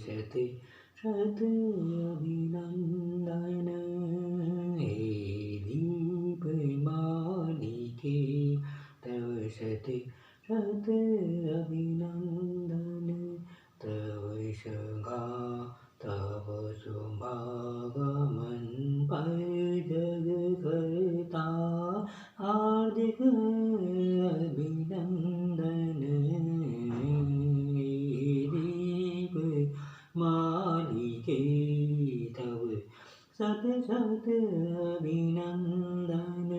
सत सत अभिनंदन हे दीपमालिके तव सत सत अभिनंदन तव शोभा तव शुभागमन पर जग करता हार्दिक अभिनंदन दीप मालिके तव सत सत अभिनंदन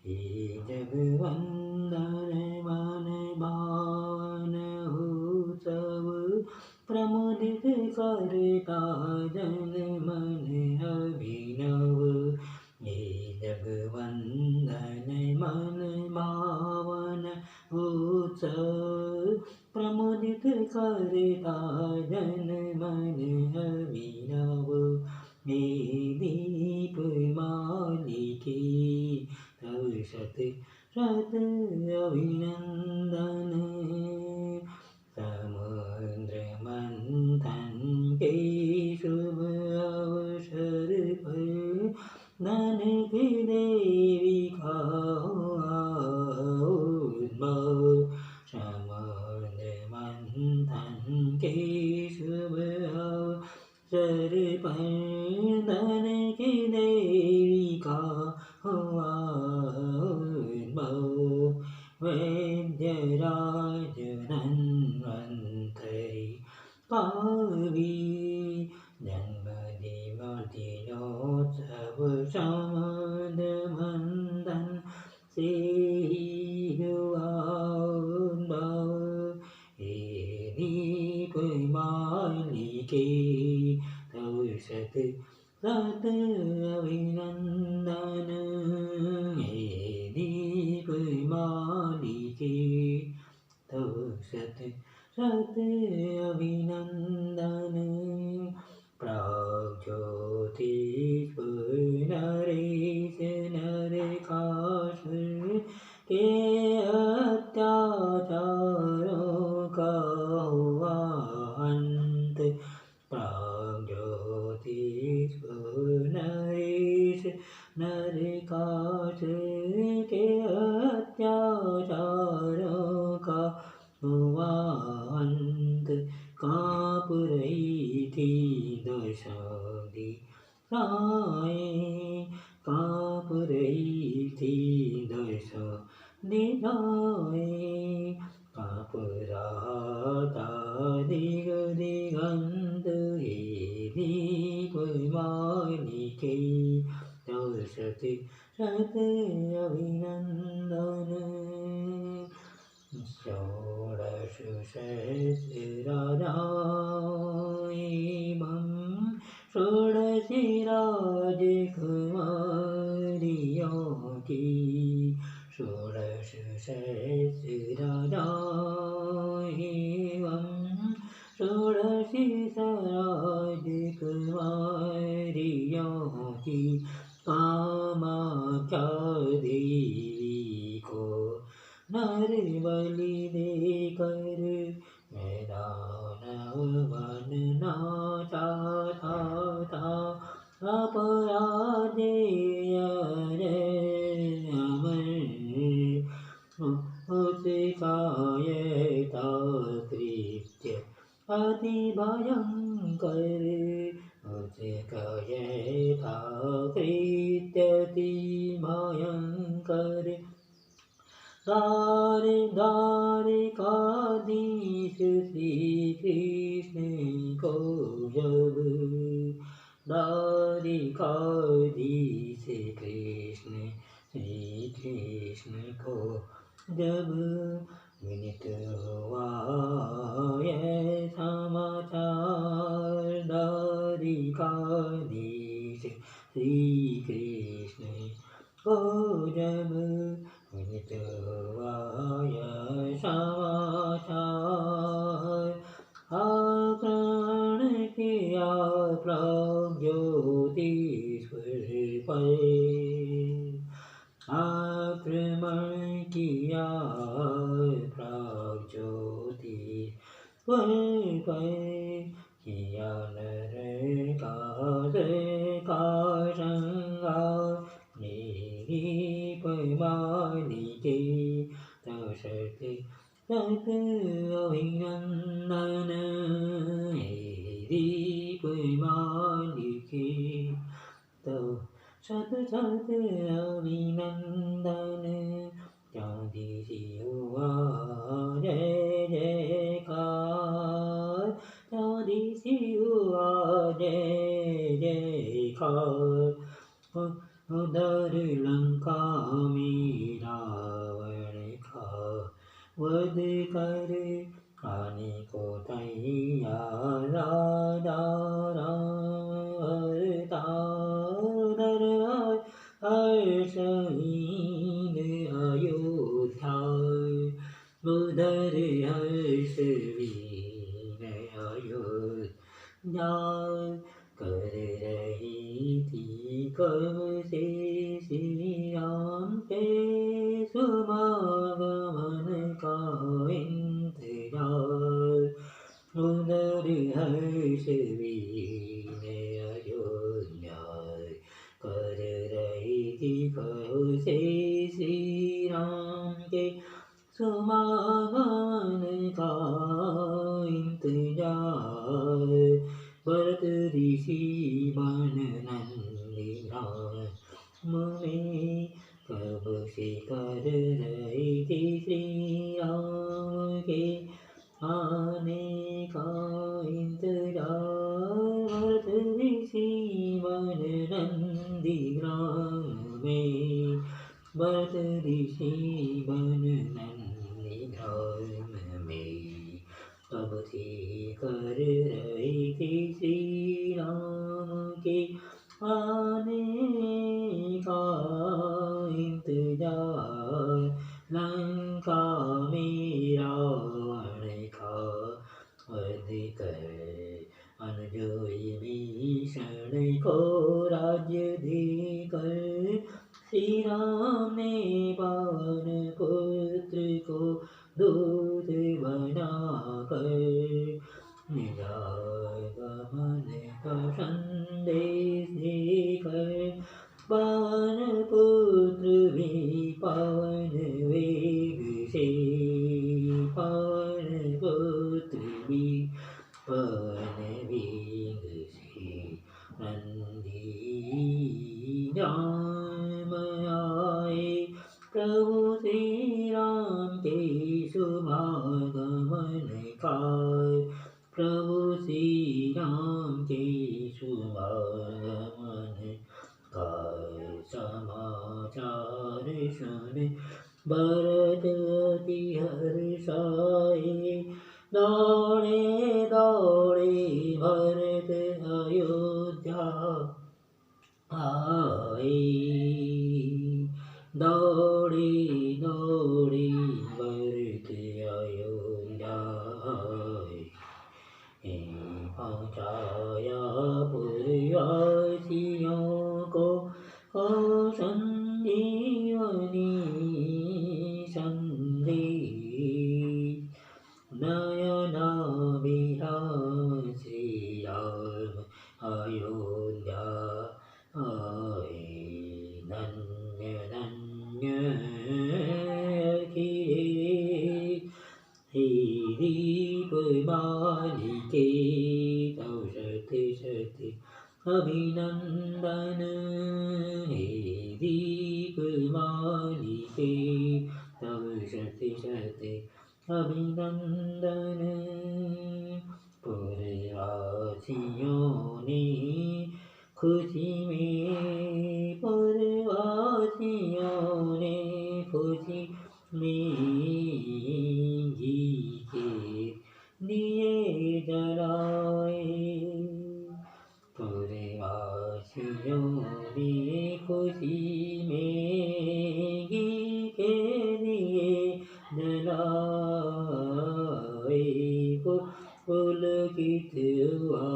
हे जगवंदन मन भावन उत्सव प्रमोदित करता जन मन अभिनव हे जगवंदन मन भावन उत्सव प्रमोदित करता जन मन अभिनव हे दीप मालिके तव सत सत अभिनंदन समुद्र मंथन के शुभ अवसर पर धन की देवी का उद्भव समुद्र मंथन के शुभ अवसर पर धन की देवी का उद्भव वैद्यराज धन्वन्तरि पावि जन्म दिनोत्सव समुद्रमंथन से हुआ उद्भव हे दीप मालिके तव सत सत अभिनंदन हे दीप मालिके तव सत सत अभिनंदन प्राग्ज्योतिष नरेश नरकासुर के अत्याचारों का हुआ अंत प्राग्ज्योतिष नरेश नरकासुर के अत्याचारों का हुआ अंत काँप रही थी दशा दिशाएं काँप रही थी दशा दिशाएं काँप रहा था दिग दिगंत हे दीप मालिके तव सत सत अभिनंदन षोडश सहस्राणां षोडशी राजकुमारियों की षोडश सहस्राणां षोडशी राजकुमारियों की कामाख्या देवी को नर बलि देकर मैदान वन नाचा था अपराधेय अमर उसका ये था कृत्य अति भयंकर उसका ये था कृत्य अति भयंकर द्वारिकाधीश श्री कृष्ण को जब द्वारिकाधीश श्री कृष्ण को जब विनित हुआ यह समाचार द्वारिकाधीश श्री कृष्ण को जब विनित हुआ यह समाचार आक्रमण किया प्राग्ज्योतिष्वर पर आक्रमण किया प्राग्ज्योतिष्वर पर किया नरकासुर का संहार। दीप मालिके तव सत अभिनंदन। दीप मालिके तव सत अभिनंदन। चाँदी सी हुआ जय जयकार। चाँदी सी हुआ जय जयकार। उधर लंका में रावण का वध कर आने को तैयार राजा राम अवतार। हर्षहीन अयोध्या उधर हर्षहीन अयोध्या। कर रही थी कब से श्री राम के समागमन का इंतजार। उधर हर्षहीन अयोध्या कर रही थी कब से श्री राम के समागमन का इंतजार। भरत ऋषि बन नंदीग्राम में कब से कर रही थी श्री राम के आने का इंतजार। भरत ऋषि बन नंदीग्राम में भरत ऋषि बन नंदीग्राम में कब से कर रही थी श्री राम के आने का इंतजार। लंका में रावण का वध कर अनजोई भीषण को राज्य देकर श्री राम ने पवन पुत्र को दूत बनाकर निजागमन का संदेश देकर पवन पुत्र भी पवन वेग से पवन पुत्र भी पवन वेग से नंदीग्राम आए। प्रभु श्री राम के शुभागमन का प्रभु श्री राम के शुभागमन का समाचार सुन भरत अति हर्षाए। दौड़े दौड़े भरत अयोध्या आए। दौड़े दौड़े भरत अयोध्या आए। पहुँचाया पुरवासियों को संजीवनी संदेश। नयना विराम श्री राम अयोध्या आए। धन्य धन्य अखिलेश हे दीप मालिके तव सत सत अभिनंदन। हे दीप मालिके तव सत सत अभिनंदन। पुरवासियों ने खुशी में पुरवासियों ने खुशी में घी के दिए जलाए। पुरवासियों ने खुशी में घी के दिए जलाए। पुलकित हुआ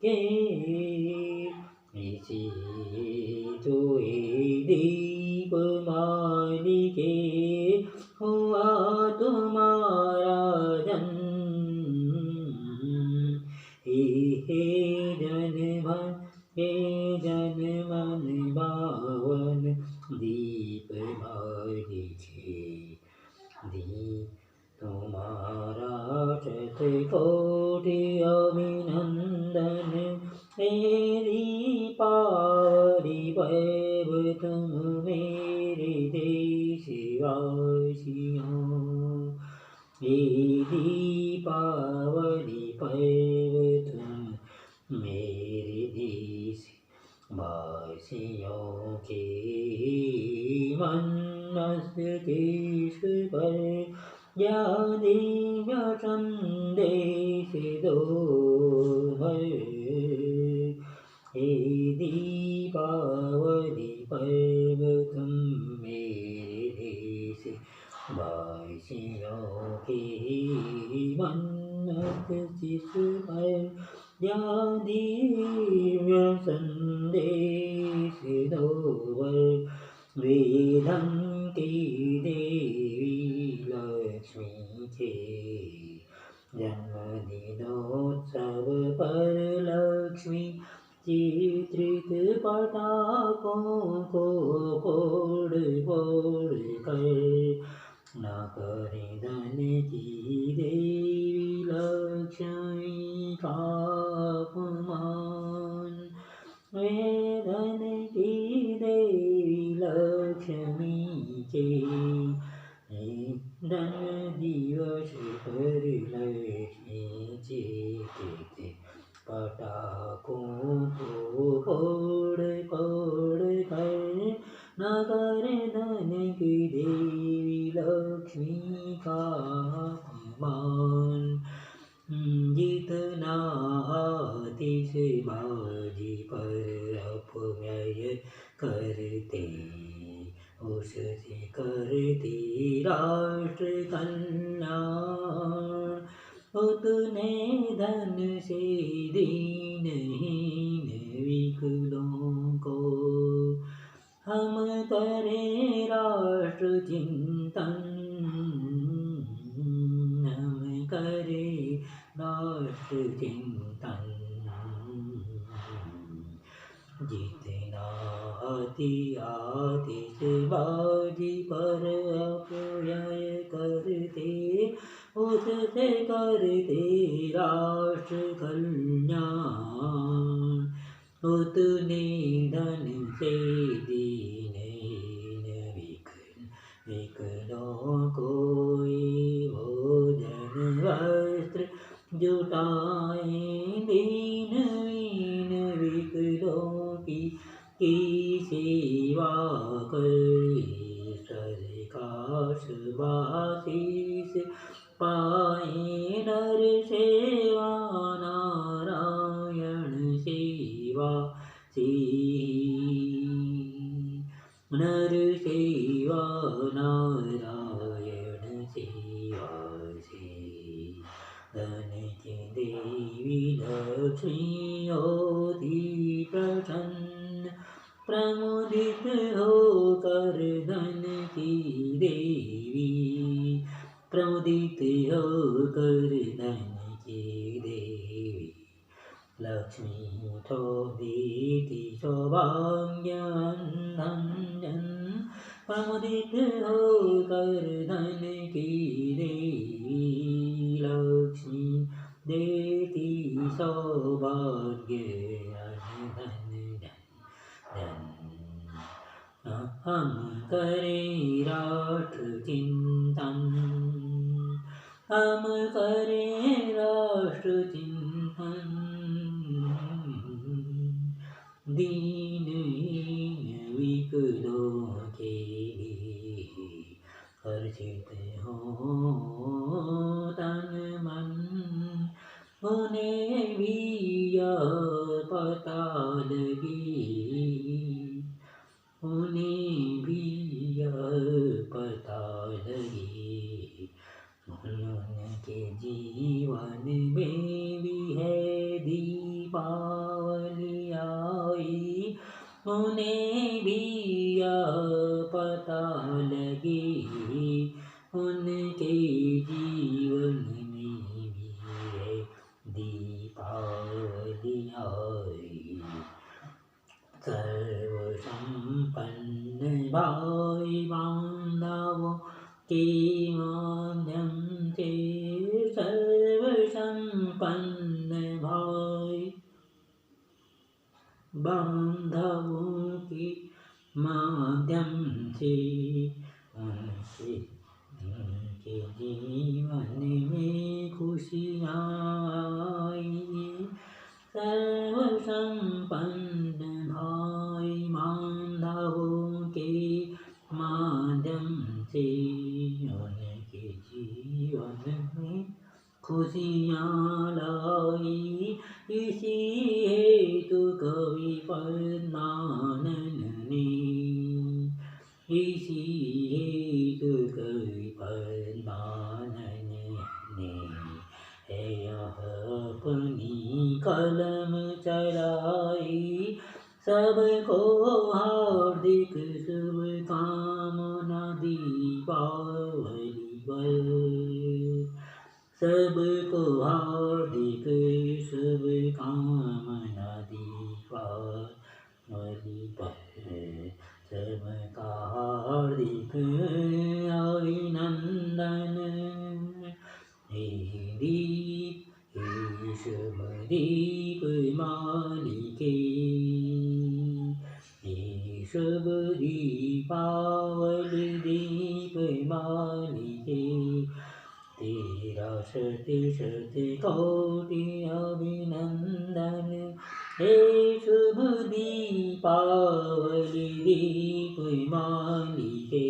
के इसी तो दीप मालिके हुआ तुम्हारा जन्म शतकोटि अभिनंदन हे दीपावली पर्व तुम मेरे देशवासियों। हे दीपावली पर्व तुम मेरे देशवासियों के मस्तकेश पर दिव्य संदेश दो है। हे दीपावली पर्व तुम मेरे देशवासियों के मस्तकेश पर दिव्य संदेश दो। वेदं की देवी लक्ष्मी के जन्मदिनोत्सव पर लक्ष्मी चित्रित पटाखों को फोड़ फोड़ कर न करे धन की देवी लक्ष्मी का अपमान। वेदन की देवी लक्ष्मी के धन दिवस पर लक्ष्मी चित्रित पटाखों को फोड़ फोड़ कर न करे धन की देवी लक्ष्मी का अपमान। जितना आतिशबाजी पर अपव्यय करते उससे करते राष्ट्र कल्याण। उतने धन से दीनहीन विकलों को हम करें राष्ट्र चिंतन। हम करें राष्ट्र चिंतन। जितना आतिशबाजी पर अपव्यय करते उससे करते राष्ट्र कल्याण। उतने धन से दीनहीन विकलों को भोजन वस्त्र जुटाएं। दीनहीन विकलों की सेवा करें सरकार शुभाशीष पाए। नर सेवा नारायण सेवा से नर सेवा नारायण सेवा से धन की देवी लक्ष्मी होती प्रसन्न। प्रमुदित होकर धन की देवी प्रमुदित होकर धन की देवी लक्ष्मी तो देती सौभाग्यवंदन। प्रमुदित होकर धन की देवी लक्ष्मी देती सौभाग्य धन धन। हम करें राष्ट्र चिंतन। हम करें राष्ट्र चिंतन। दीनहीन विकलों के लिए हर्षित हो तन मन। उन्हें भी यह पता लगे उन्हें भी यह पता लगे उनके जीवन में भी है दीपावली आई। उन्हें भी यह पता लगे उनके जीवन में भी है दीपावली आई। सर्वसंपन्न भाई बांधवों के माध्यम से सर्व संपन्न भाई बांधवों के माध्यम से उनके जीवन में खुशियाँ आई। सर्व संपन्न भाई बांधवों के माध्यम से उनके जीवन में खुशियाँ लाई। इसी हेतु कवि फर्नानन ने इसी हेतु कवि फर्नानन ने यह अपनी कलम चलाई। सबको हार्दिक शुभकामना दीपावली पर। सबको हार्दिक शुभकामना दीपावली पर। सबका हार्दिक अभिनंदन। हे दीप हे शुभ दीप मालिके, हे शुभ दीपावली दीप मालिके। तेरा शत शत कोटि अभिनंदन। हे शुभ दीपावली दीप मालिके।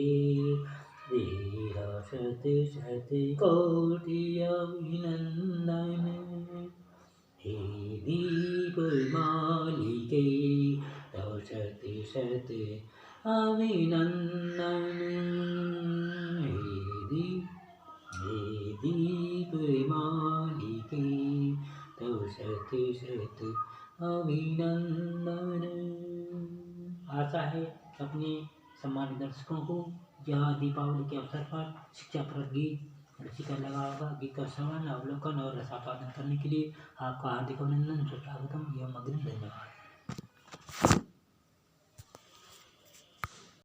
तेरा शत शत कोटि अभिनंदन। हे दीप मालिके तव शत शत अभिनंदन। हे दीप मालिके तव शत शत अभिनंदन। आशा है अपने सम्मानित दर्शकों को यह दीपावली के अवसर पर शिक्षाप्रद गीत रुचिकर लगा होगा। गीत का श्रवण, अवलोकन और रसापादन करने के लिए आपका हार्दिक अभिनंदन, स्वागतम एवं अग्रिम धन्यवाद।